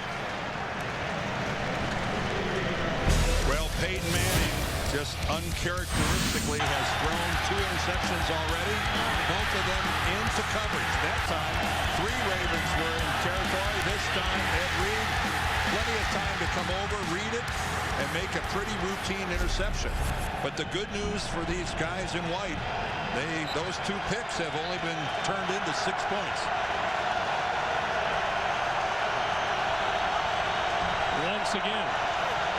Well, Peyton Manning just uncharacteristically has thrown 2 interceptions already, both of them into coverage. That time, 3 Ravens were in territory. This time, Ed Reed, plenty of time to come over, read it, and make a pretty routine interception. But the good news for these guys in white, those 2 picks have only been turned into 6 points. Once again,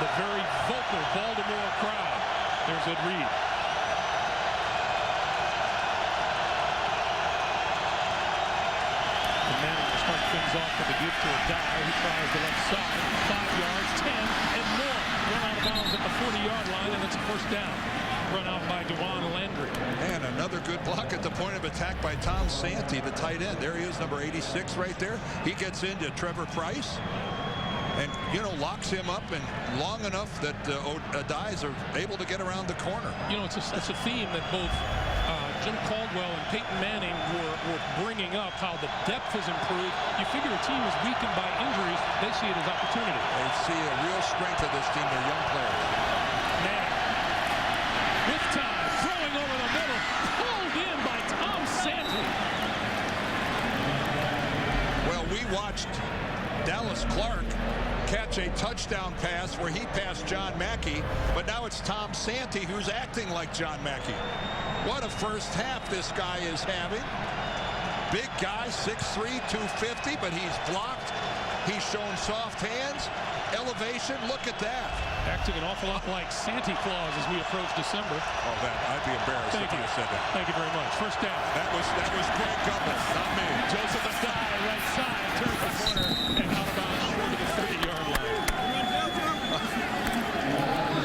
the very vocal Baltimore crowd. There's Ed Reed. And Manning will start things off with a give to a die. He tries the left side. 5 yards, 10, and more. Run out of bounds at the 40-yard line, and it's a first down. Run out by Dewan Landry. And another good block at the point of attack by Tom Santee, the tight end. There he is, number 86 right there. He gets into Trevor Price and, you know, locks him up and long enough that Adies are able to get around the corner. You know, it's a theme that both Jim Caldwell and Peyton Manning were bringing up, how the depth has improved. You figure a team is weakened by injuries, they see it as opportunity. They see a real strength of this team, their young players. Manning, with time, throwing over the middle, pulled in by Tom Santee. Well, we watched Dallas Clark catch a touchdown pass where he passed John Mackey, but now it's Tom Santee who's acting like John Mackey. What a first half this guy is having. Big guy, 6'3", 250, but he's blocked. He's shown soft hands, elevation. Look at that. Acting an awful lot like Santa Claus as we approach December. Oh, I'd be embarrassed if I said that. Thank you very much. First down. That was Greg Gumbel, not me. Joseph Adai, right side, turns the corner, and out of bounds short of the 30-yard line.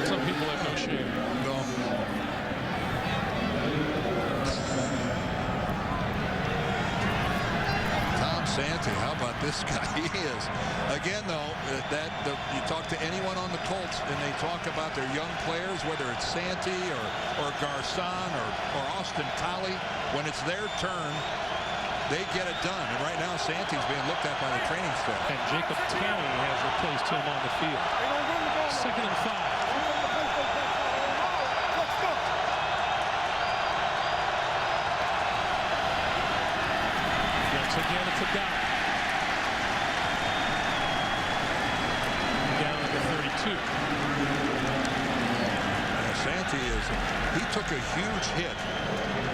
Some people have no shame. No. Tom Santee, how about this guy? He is. Again, though, you talk to anyone on the Colts, and they talk about their young players, whether it's Santee or Garcon or Austin Collie. When it's their turn, they get it done. And right now, Santee's being looked at by the training staff. And Jacob Tanny has replaced him on the field. 2nd and 5. Once again, it's a down. Down at the 32. Santee he took a huge hit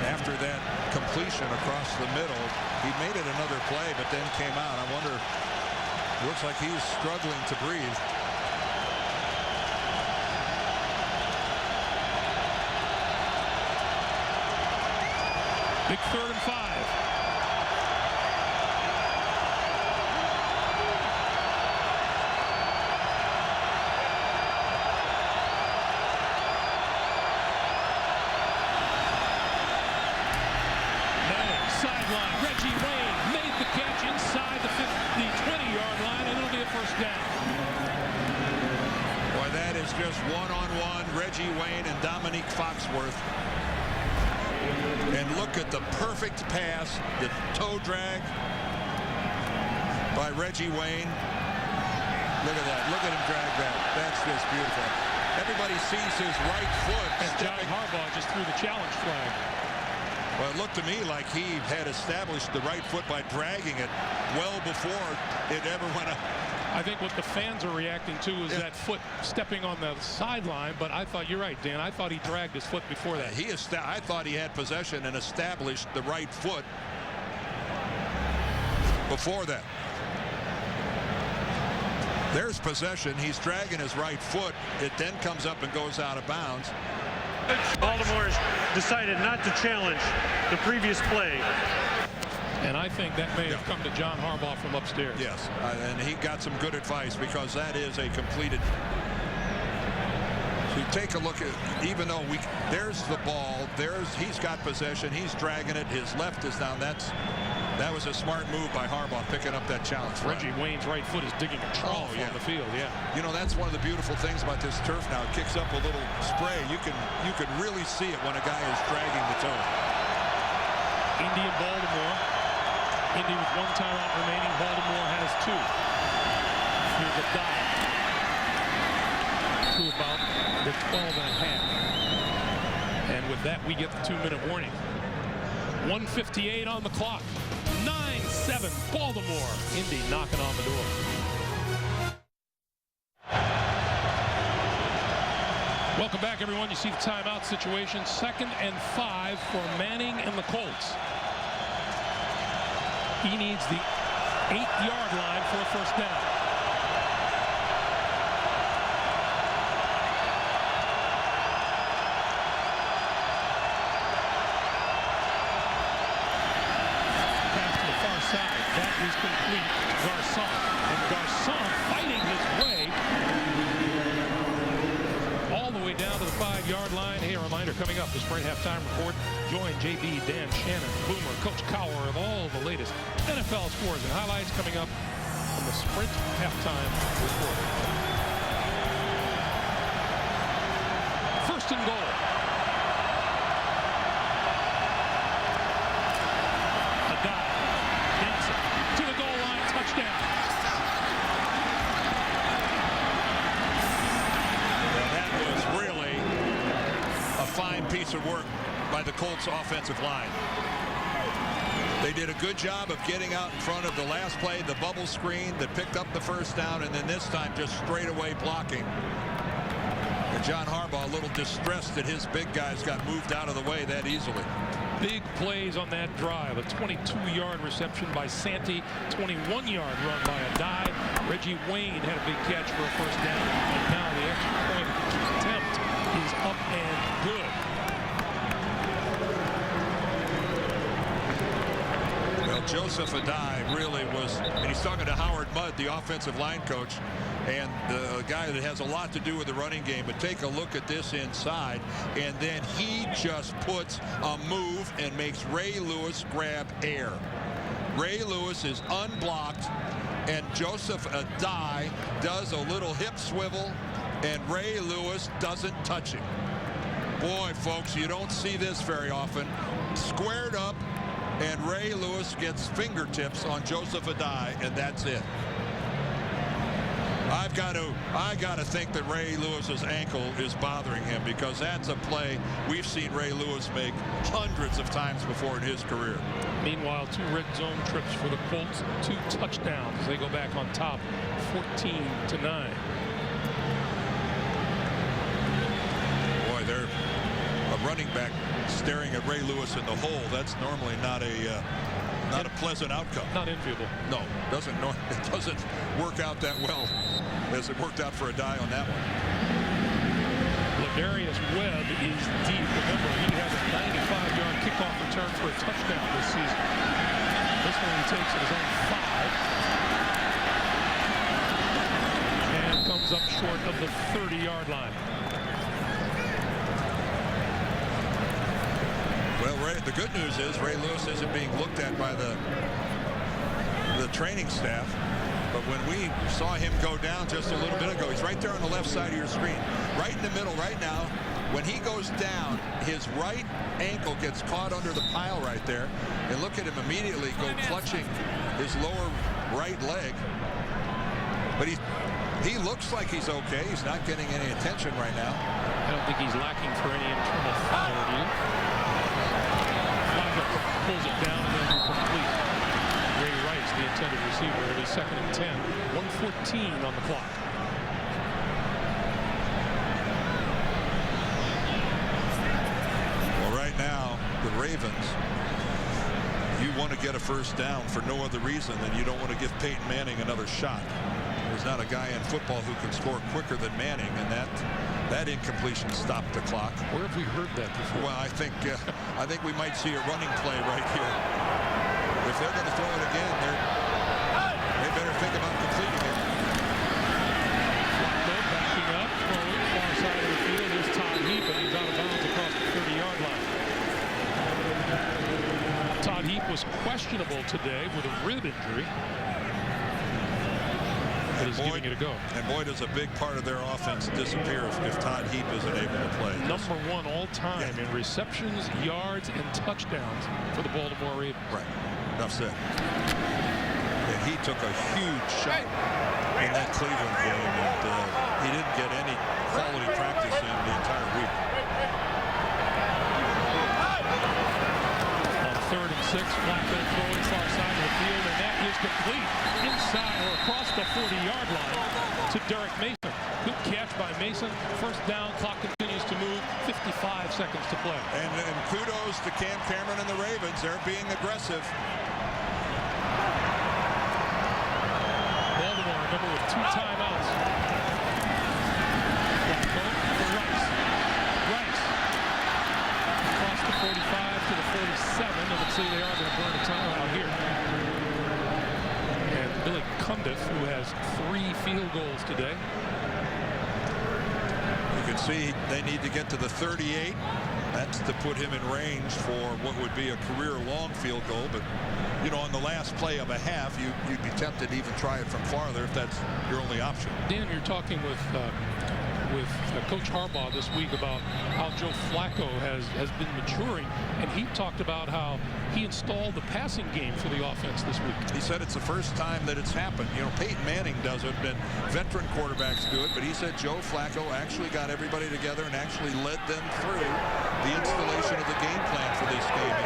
after that completion across the middle. He made it another play, but then came out. I wonder, looks like he's struggling to breathe. Big 3rd and 5. Sideline. Reggie Wayne made the catch inside the 20-yard line, and it'll be a first down. Boy, that is just one-on-one Reggie Wayne and Dominique Foxworth. And look at the perfect pass, the toe drag by Reggie Wayne. Look at that. Look at him drag that. That's just beautiful. Everybody sees his right foot. And John Harbaugh just threw the challenge flag. Well, it looked to me like he had established the right foot by dragging it well before it ever went up. I think what the fans are reacting to is that foot stepping on the sideline, but I thought, you're right, Dan, I thought he dragged his foot before that. I thought he had possession and established the right foot before that. There's possession. He's dragging his right foot. It then comes up and goes out of bounds. Baltimore has decided not to challenge the previous play. And I think that may have come to John Harbaugh from upstairs. Yes, and he got some good advice, because that is a completed. So you take a look at, even though there's the ball, he's got possession, he's dragging it, his left is down. That was a smart move by Harbaugh, picking up that challenge. Reggie Wayne's right foot is digging a trough on the field. Yeah. You know, that's one of the beautiful things about this turf now. It kicks up a little spray. You can really see it when a guy is dragging the toe. Indy and Baltimore. Indy with 1 timeout remaining. Baltimore has 2. Here's a dive to about the 12 and a half. And with that, we get the 2-minute warning. 1:58 on the clock. 9-7 Baltimore. Indy knocking on the door. Welcome back, everyone. You see the timeout situation. 2nd and 5 for Manning and the Colts. He needs the 8-yard line for a first down. That is complete. Garcon. And Garcon fighting his way all the way down to the 5-yard line. Hey, a reminder, coming up, the Sprint Halftime Report. Join JB, Dan, Shannon, Boomer, Coach Cowher of all the latest NFL scores and highlights coming up on the Sprint Halftime Report. 1st and goal. Piece of work by the Colts offensive line. They did a good job of getting out in front of the last play, the bubble screen that picked up the first down, and then this time just straight away blocking. And John Harbaugh a little distressed that his big guys got moved out of the way that easily. Big plays on that drive. A 22-yard reception by Santee, 21-yard run by Adai. Reggie Wayne had a big catch for a first down, and now the extra point attempt is up and good. Joseph Adai really was, and he's talking to Howard Mudd, the offensive line coach, and the guy that has a lot to do with the running game. But take a look at this inside, and then he just puts a move and makes Ray Lewis grab air. Ray Lewis is unblocked, and Joseph Adai does a little hip swivel, and Ray Lewis doesn't touch him. Boy, folks, you don't see this very often. Squared up, and Ray Lewis gets fingertips on Joseph Adai, and that's it. I got to think that Ray Lewis's ankle is bothering him, because that's a play we've seen Ray Lewis make hundreds of times before in his career. Meanwhile, 2 red zone trips for the Colts, 2 touchdowns. They go back on top, 14-9. Boy, they're a running back staring at Ray Lewis in the hole, that's normally not a pleasant outcome. Not enviable. No, it doesn't work out that well as it worked out for a die on that one. Ladarius Webb is deep. Remember, he has a 95-yard kickoff return for a touchdown this season. This one he takes at his own 5 and comes up short of the 30-yard line. Well, Ray, the good news is Ray Lewis isn't being looked at by the training staff. But when we saw him go down just a little bit ago, he's right there on the left side of your screen, right in the middle right now. When he goes down, his right ankle gets caught under the pile right there. And look at him immediately go clutching his lower right leg. But he looks like he's okay. He's not getting any attention right now. I don't think he's lacking for any internal foul review. Pulls it down and then complete. Ray Rice, the intended receiver. It'll be 2nd and 10. 1:14 on the clock. Well, right now, the Ravens, you want to get a first down for no other reason than you don't want to give Peyton Manning another shot. There's not a guy in football who can score quicker than Manning, and that incompletion stopped the clock. Where have we heard that before? Well, I think we might see a running play right here. If they're going to throw it again, they better think about completing it. Flacco backing up, throwing far side of the field. There's Todd Heap, and he's out of bounds across the 30-yard line. Todd Heap was questionable today with a rib injury. Is giving it a go. And boy, does a big part of their offense disappear if Todd Heap isn't able to play. Number 1 all time in receptions, yards, and touchdowns for the Baltimore Ravens. Right. Enough said. And he took a huge shot in that Cleveland game, and he didn't get any quality practice in the entire week. On 3rd and 6, Flacco throwing far side of the field, and that is complete inside or across the 40-yard line to Derek Mason. Good catch by Mason. First down, clock continues to move. 55 seconds to play. And kudos to Cam Cameron and the Ravens. They're being aggressive. Baltimore, remember, with 2 timeouts. Flacco for Rice. Rice across the 45 to the 47, and let's see they are going to burn a timeout here. Billy Cundiff, who has 3 field goals today. You can see they need to get to the 38. That's to put him in range for what would be a career-long field goal. But, you know, on the last play of a half, you'd be tempted to even try it from farther if that's your only option. Dan, you're talking with Coach Harbaugh this week about how Joe Flacco has been maturing, and he talked about how he installed the passing game for the offense this week. He said it's the first time that it's happened. You know, Peyton Manning does it, and veteran quarterbacks do it, but he said Joe Flacco actually got everybody together and actually led them through the installation of the game plan for this game.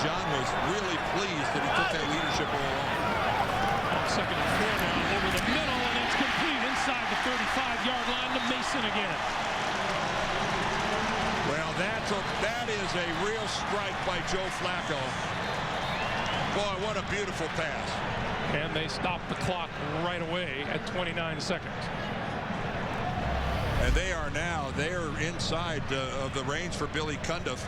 John was really pleased that he took that leadership role on. 2nd and 4 now, over the middle, and it's complete inside the 35-yard line to Mason again. Well, that is a real strike by Joe Flacco. Boy, what a beautiful pass. And they stop the clock right away at 29 seconds. And they are inside of the range for Billy Cundiff.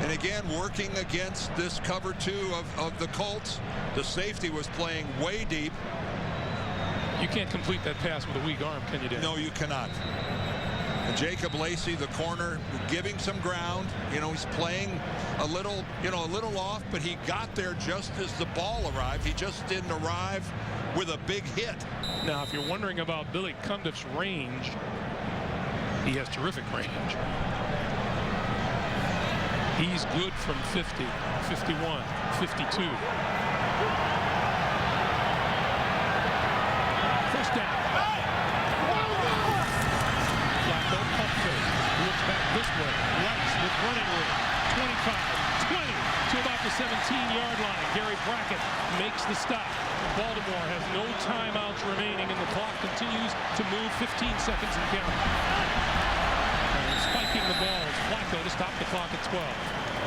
And again, working against this cover 2 of the Colts. The safety was playing way deep. You can't complete that pass with a weak arm, can you, Dan? No, you cannot. And Jacob Lacey, the corner, giving some ground. You know, he's playing a little off, but he got there just as the ball arrived. He just didn't arrive with a big hit. Now, if you're wondering about Billy Cundiff's range, he has terrific range. He's good from 50, 51, 52. First down. Flacco pump fake. Looks back this way. Rice with running room. 25, 20 to about the 17-yard line. Gary Brackett makes the stop. Baltimore has no timeouts remaining, and the clock continues to move. 15 seconds and counting. Spike taking the ball as Flacco to stop the clock at 12.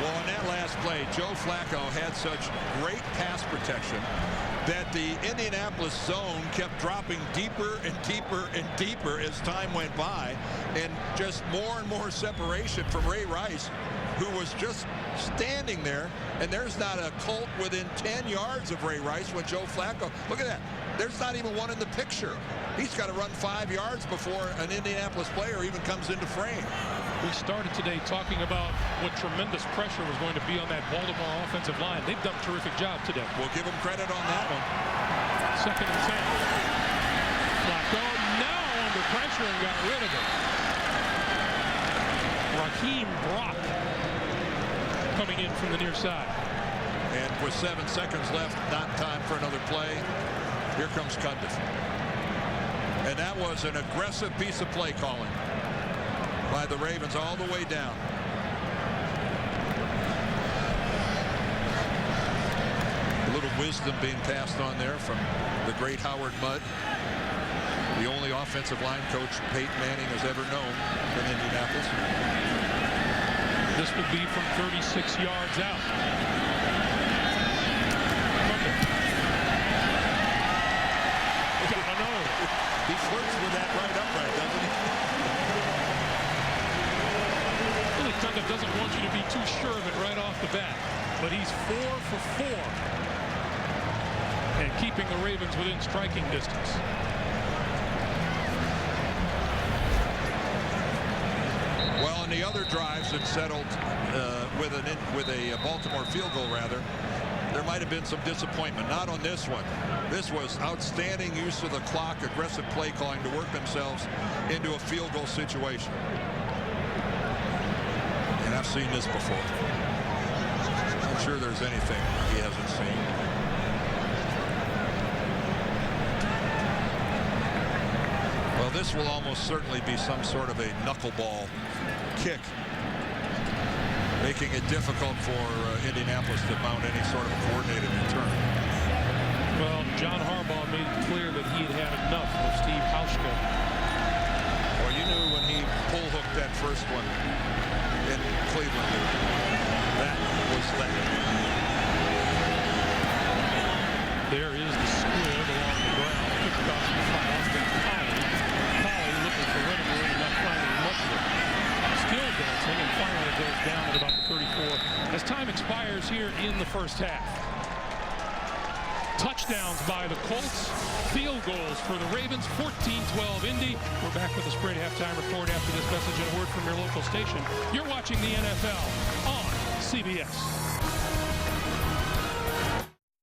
Well, on that last play, Joe Flacco had such great pass protection that the Indianapolis zone kept dropping deeper and deeper and deeper as time went by, and just more and more separation from Ray Rice, who was just standing there. And there's not a Colt within 10 yards of Ray Rice when Joe Flacco, look at that, there's not even one in the picture. He's got to run 5 yards before an Indianapolis player even comes into frame. We started today talking about what tremendous pressure was going to be on that Baltimore offensive line. They've done a terrific job today. We'll give them credit on that one. 2nd and 10. Flacco now under pressure and got rid of it. Raheem Brock coming in from the near side. And with 7 seconds left, not time for another play. Here comes Cundiff. And that was an aggressive piece of play calling by the Ravens all the way down. A little wisdom being passed on there from the great Howard Mudd, the only offensive line coach Peyton Manning has ever known in Indianapolis. This would be from 36 yards out. Got another. He flirts with that right upright, doesn't he? Billy Cundiff doesn't want you to be too sure of it right off the bat, but he's 4 for 4 and keeping the Ravens within striking distance. Well, on the other drives that settled with a Baltimore field goal, rather, there might have been some disappointment. Not on this one. This was outstanding use of the clock, aggressive play calling to work themselves into a field goal situation. And I've seen this before. I'm sure there's anything he hasn't seen. Well, this will almost certainly be some sort of a knuckleball kick, making it difficult for Indianapolis to mount any sort of a coordinated return. Well, John Harbaugh made it clear that he had had enough of Steve Hauschka. Well, you knew when he pull hooked that first one in Cleveland, that was that. There is the squib along the ground. Picked off the fly off to Collie looking for Rennemer and not finding much of it. Still dancing, and finally it goes down at about 34 as time expires here in the first half. Touchdowns by the Colts, field goals for the Ravens, 14-12 Indy. We're back with a Sprayed halftime report after this message and a word from your local station. You're watching the NFL on CBS.